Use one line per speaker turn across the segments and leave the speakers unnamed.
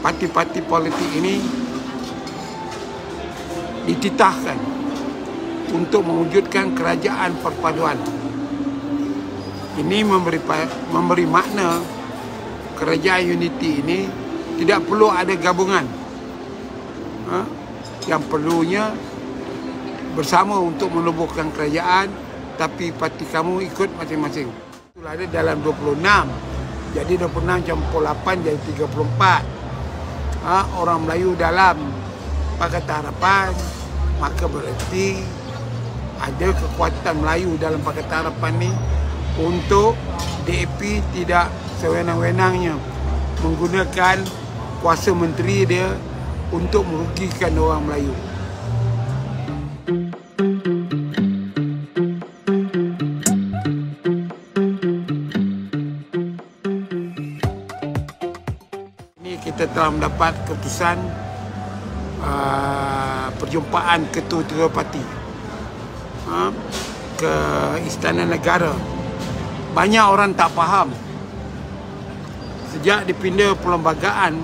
parti-parti politik ini dititahkan untuk mewujudkan kerajaan perpaduan. Ini memberi makna kerajaan unity ini tidak perlu ada gabungan. Yang perlunya bersama untuk menubuhkan kerajaan, tapi parti kamu ikut masing-masing. Itulah ada dalam 26. Jadi 26 campur 8 jadi 34. Orang Melayu dalam Pakatan Harapan, maka berarti ada kekuatan Melayu dalam Pakatan Harapan ni untuk DAP tidak sewenang-wenangnya menggunakan kuasa menteri dia untuk merugikan orang Melayu. Ini kita telah mendapat keputusan perjumpaan ketua-ketua parti ke Istana Negara. Banyak orang tak faham. Sejak dipindah perlembagaan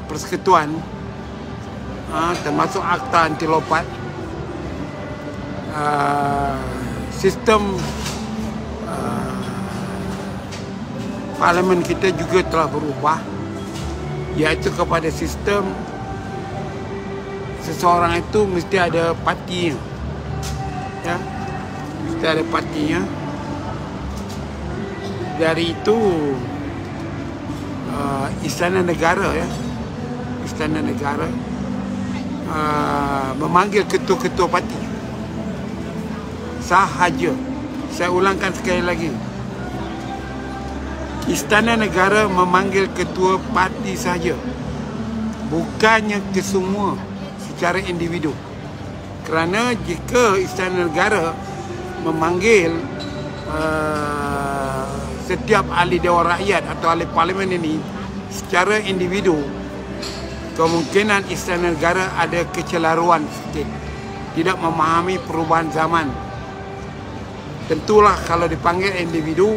persekutuan, termasuk Akta Anti Lopat, sistem parlimen kita juga telah berubah, iaitu kepada sistem seseorang itu mesti ada partinya, ya, mesti ada partinya. Dari itu Istana Negara, ya, Istana Negara memanggil ketua-ketua parti sahaja. Saya ulangkan sekali lagi, Istana Negara memanggil ketua parti sahaja, bukannya kesemua secara individu. Kerana jika Istana Negara memanggil setiap ahli Dewan Rakyat atau ahli Parlimen ini secara individu, kemungkinan Istana Negara ada kecelaruan sedikit, tidak memahami perubahan zaman. Tentulah kalau dipanggil individu,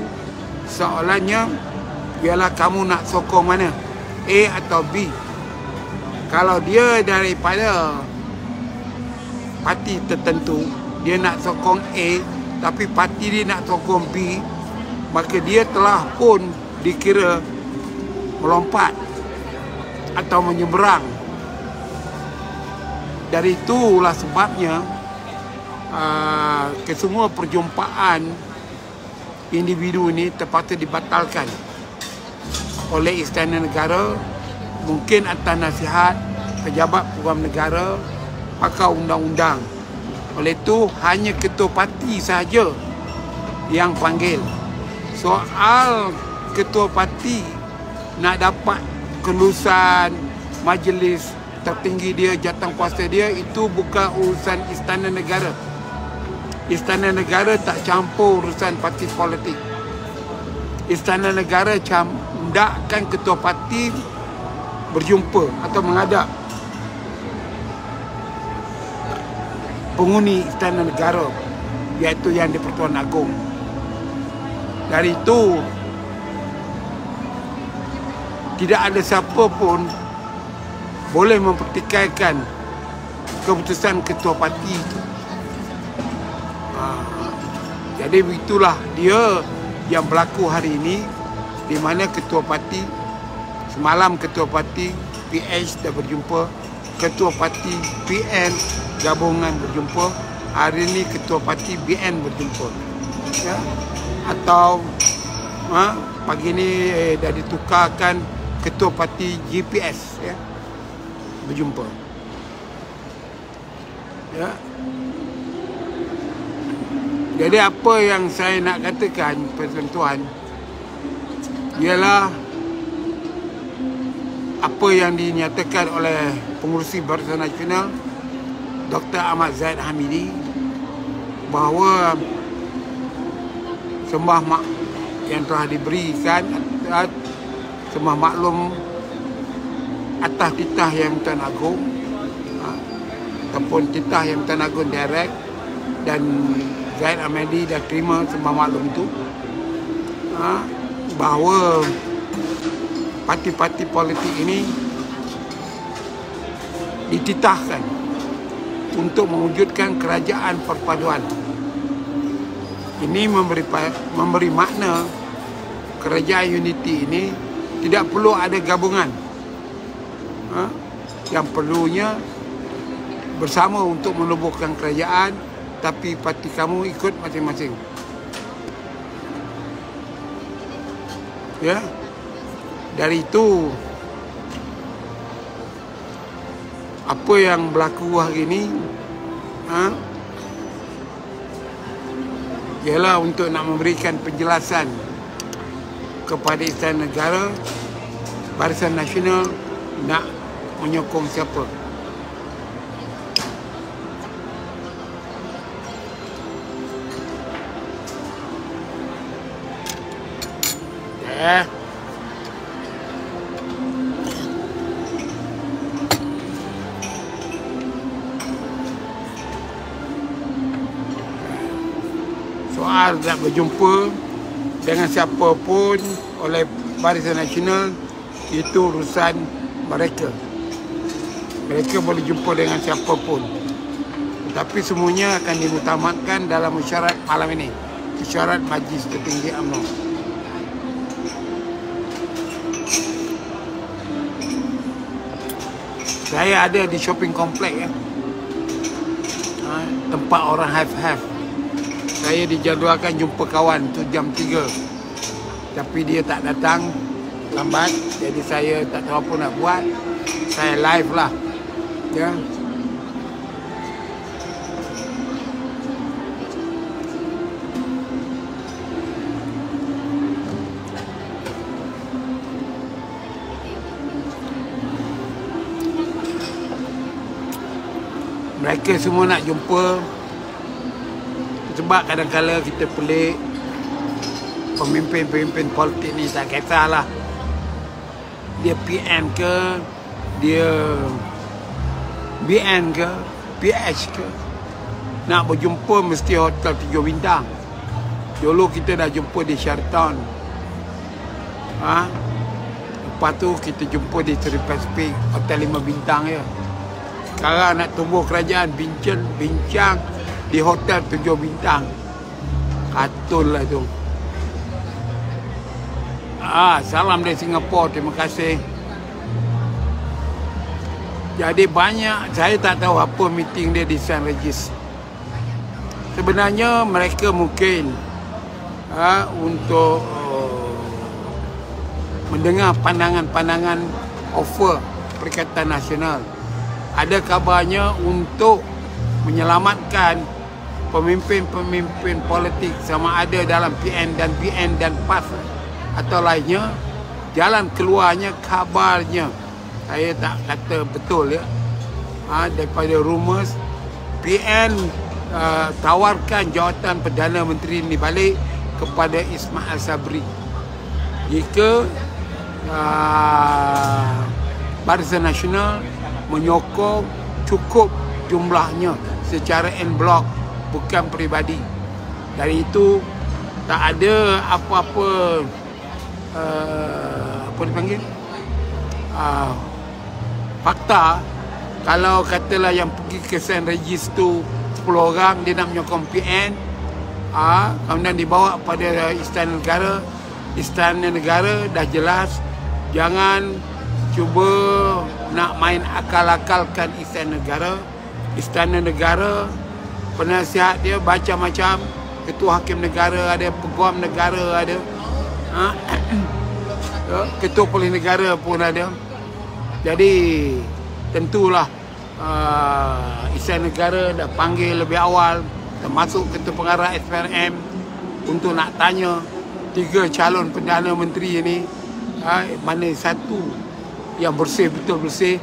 soalannya ialah kamu nak sokong mana, A atau B. Kalau dia daripada parti tertentu, dia nak sokong A, tapi parti dia nak sokong B, maka dia telah pun dikira melompat atau menyeberang. Dari itulah sebabnya kesemua perjumpaan individu ini terpaksa dibatalkan oleh Istana Negara, mungkin atas nasihat pejabat program negara, pakar undang-undang. Oleh itu hanya ketua parti sahaja yang panggil. Soal ketua parti nak dapat kelulusan majlis tertinggi dia, jawatankuasa dia, itu bukan urusan Istana Negara. Istana Negara tak campur urusan parti politik. Istana Negara hendakkan ketua parti berjumpa atau menghadap penghuni Istana Negara, iaitu yang di Pertuan Agong. Dari itu tidak ada siapa pun boleh mempertikaikan keputusan ketua parti itu. Jadi begitulah dia yang berlaku hari ini, di mana ketua parti semalam, ketua parti PH dah berjumpa, ketua parti PN gabungan berjumpa, hari ini ketua parti BN berjumpa, ya. Atau pagi ini dah ditukarkan ketua parti GPS, ya, berjumpa, ya. Jadi apa yang saya nak katakan, tuan-tuan, ialah apa yang dinyatakan oleh pengurusi Barisan Nasional Dr. Ahmad Zahid Hamidi, bahawa sembah mak yang telah diberikan sembah maklum atas titah Yang Tuan Agong ataupun titah Yang Tuan Agong direct, dan Zahid Hamidi dah terima sembah maklum itu, bahawa parti-parti politik ini dititahkan untuk mewujudkan kerajaan perpaduan. Ini memberi makna kerajaan unity ini tidak perlu ada gabungan. Yang perlunya bersama untuk menubuhkan kerajaan, tapi parti kamu ikut masing-masing. Ya, dari itu apa yang berlaku hari ini ialah untuk nak memberikan penjelasan kepada Istana Negara, Barisan Nasional nak menyokong siapa. Soal nak berjumpa dengan siapa pun oleh Barisan Nasional, itu urusan mereka. Mereka boleh jumpa dengan siapa pun, tapi semuanya akan dimutamatkan dalam mesyuarat malam ini, mesyuarat Majlis Tertinggi UMNO. Saya ada di shopping kompleks tempat orang have. Saya dijadualkan jumpa kawan tu jam 3, tapi dia tak datang, lambat. Jadi saya tak tahu apa nak buat. Saya live lah, ya. Mereka semua nak jumpa sebab kadang-kadang kita pelik pemimpin-pemimpin politik ni, tak kisahlah dia PN ke, dia BN ke, PH ke, nak berjumpa mesti hotel 3 bintang. Dulu kita dah jumpa di Sheraton, lepas tu kita jumpa di Sri Pacific, hotel 5 bintang je. Sekarang nak tumbuh kerajaan, bincang di hotel 7 bintang. Katul lah tu. Salam dari Singapura, terima kasih. Jadi banyak, saya tak tahu apa meeting dia di St. Regis. Sebenarnya mereka mungkin untuk mendengar pandangan-pandangan offer Perikatan Nasional. Ada kabarnya untuk menyelamatkan pemimpin-pemimpin politik, sama ada dalam PN dan BN dan PAS atau lainnya. Jalan keluarnya kabarnya, saya tak kata betul ya, daripada rumours, PN tawarkan jawatan Perdana Menteri ini balik kepada Ismail Sabri jika Barisan Nasional menyokong cukup jumlahnya secara en blok, bukan peribadi. Dari itu tak ada apa-apa apa dipanggil fakta. Kalau katalah yang pergi ke St. Regis tu 10 orang, dia nak menyokong PN, kemudian dibawa pada Istana Negara. Istana Negara dah jelas, jangan cuba nak main akal-akalkan Istana Negara. Istana Negara, penasihat dia macam-macam. Ketua Hakim Negara ada, Peguam Negara ada, Ketua Polis Negara pun ada. Jadi tentulah Istana Negara dah panggil lebih awal, termasuk Ketua Pengarah SPRM, untuk nak tanya 3 calon Perdana Menteri ini, mana satu yang bersih, betul bersih,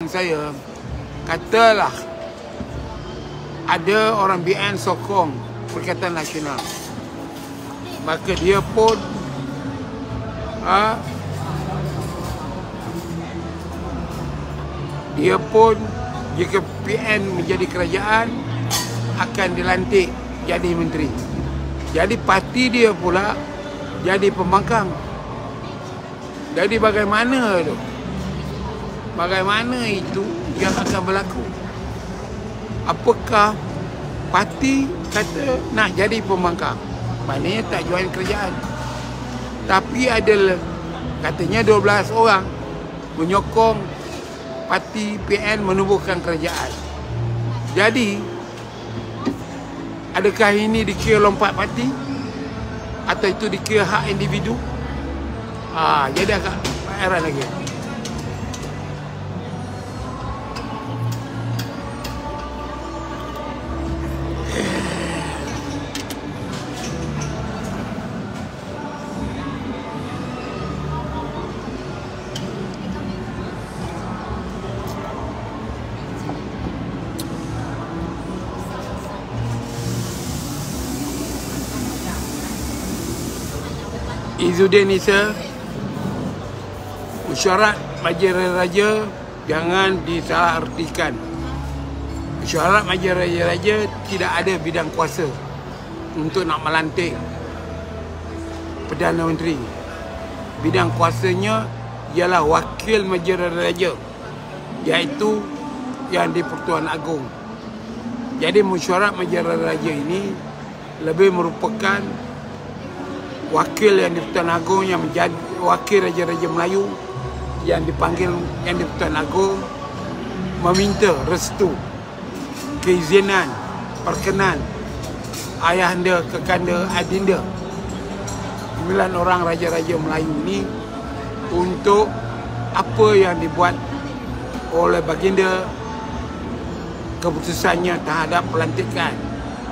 saya, katalah ada orang BN sokong Perikatan Nasional, maka dia pun jika PN menjadi kerajaan akan dilantik jadi menteri. Jadi parti dia pula jadi pembangkang. Jadi bagaimana tu? Bagaimana itu yang akan berlaku? Apakah parti kata nak jadi pembangkang? Maknanya tak join kerajaan. Tapi ada katanya 12 orang menyokong parti PN menubuhkan kerajaan. Jadi adakah ini dikira lompat parti atau itu dikira hak individu? Jadi agak heran lagi. Izzuddin Issa, mesyuarat Majlis Raja jangan disalahartikan. Mesyuarat Majlis Raja tidak ada bidang kuasa untuk nak melantik Perdana Menteri. Bidang kuasanya ialah wakil Majlis Raja, iaitu yang di Pertuan Agong. Jadi mesyuarat Majlis Raja ini lebih merupakan wakil yang di Pertuan Agong yang menjadi wakil Raja-Raja Melayu yang dipanggil yang di Pertuan Agong meminta restu, keizinan, perkenan ayahanda, kekanda, adinda 9 orang Raja-Raja Melayu ini untuk apa yang dibuat oleh baginda, keputusannya terhadap pelantikan.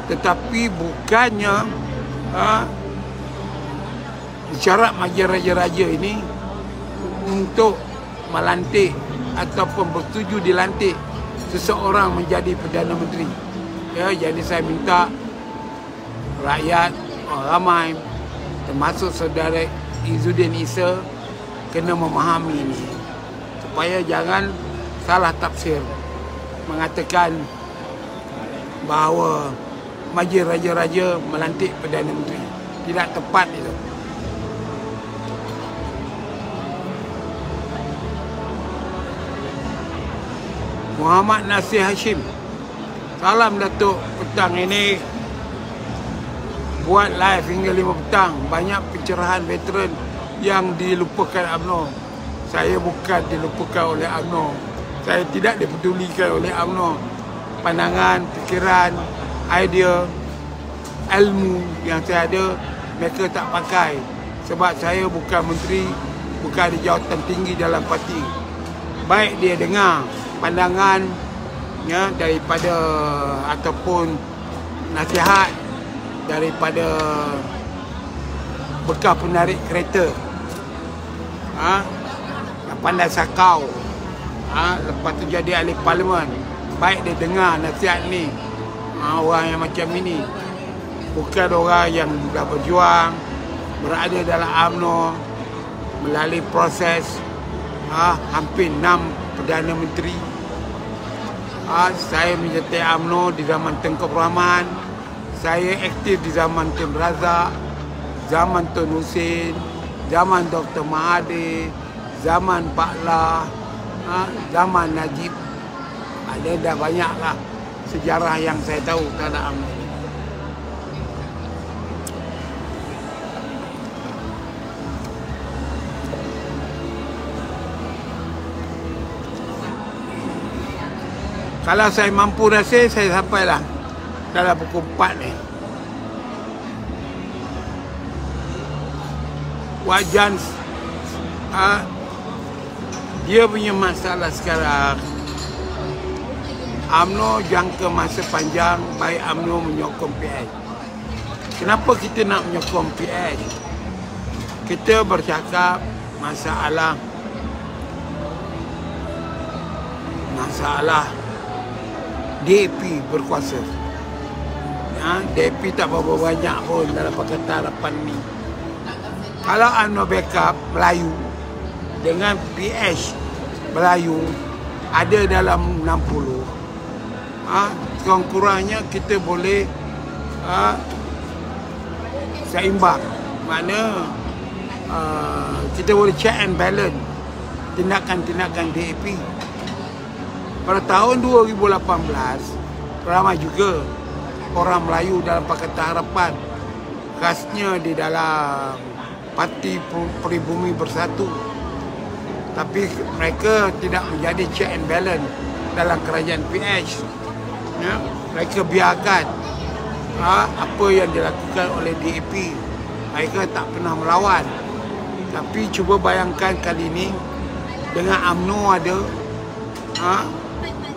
Tetapi bukannya syarat Majlis Raja-Raja ini untuk melantik ataupun bersetuju dilantik seseorang menjadi Perdana Menteri. Ya, jadi saya minta rakyat ramai termasuk saudara Izzuddin Issa kena memahami ini supaya jangan salah tafsir mengatakan bahawa Majlis Raja-Raja melantik Perdana Menteri. Tidak tepat itu. Muhammad Nasir Hashim, salam Datuk, petang ini buat live hingga 5 petang. Banyak pencerahan veteran yang dilupakan UMNO. Saya bukan dilupakan oleh UMNO. Saya tidak dipedulikan oleh UMNO. Pandangan, fikiran, idea, ilmu yang saya ada, mereka tak pakai. Sebab saya bukan menteri, bukan di jawatan tinggi dalam parti. Baik dia dengar pandangan ya, daripada ataupun nasihat daripada bekas penarik kereta yang pandai sakau, lepas tu jadi ahli parlimen. Baik dia dengar nasihat ni, orang yang macam ini, bukan orang yang dah berjuang, berada dalam UMNO melalui proses hampir 6 Perdana Menteri. Saya menyertai UMNO di zaman Tengku Abdul Rahman. Saya aktif di zaman Tun Razak, zaman Tun Hussein, zaman Dr. Mahathir, zaman Pak Lah, zaman Najib. Ada dah banyaklah sejarah yang saya tahu terhadap UMNO ini. Kalau saya mampu rasa, saya sampailah dalam pukul 4 ni. Wajan dia punya masalah sekarang, UMNO jangka masa panjang, baik UMNO menyokong PN. Kenapa kita nak menyokong PN? Kita bercakap masalah masalah DAP berkuasa. DAP tak berapa banyak pun dalam Pakatan Harapan ni. Kalau UMNO backup Melayu dengan PH Melayu ada dalam 60, kurang-kurangnya kita boleh seimbang. Mana kita boleh check and balance tindakan-tindakan DAP. Pada tahun 2018 ramai juga orang Melayu dalam Pakatan Harapan, khasnya di dalam Parti Peribumi Bersatu, tapi mereka tidak menjadi check and balance dalam kerajaan PH. Mereka biarkan apa yang dilakukan oleh DAP. Mereka tak pernah melawan. Tapi cuba bayangkan kali ini dengan UMNO ada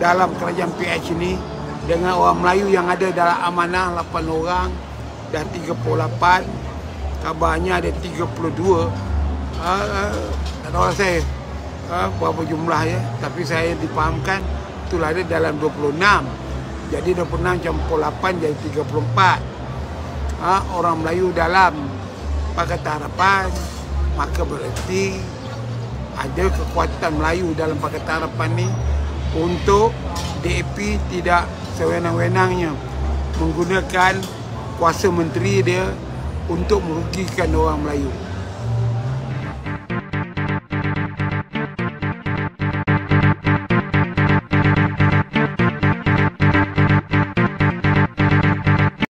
dalam kerajaan PH ini, dengan orang Melayu yang ada dalam amanah 8 orang dah 38, kabarnya ada 32. Tak tahu saya berapa jumlah ya, tapi saya dipahamkan itulah ada dalam 26. Jadi 26 campur 8 jadi 34. Orang Melayu dalam Pakatan Harapan, maka berarti ada kekuatan Melayu dalam Pakatan Harapan ni untuk DAP tidak sewenang-wenangnya menggunakan kuasa menteri dia untuk merugikan orang Melayu.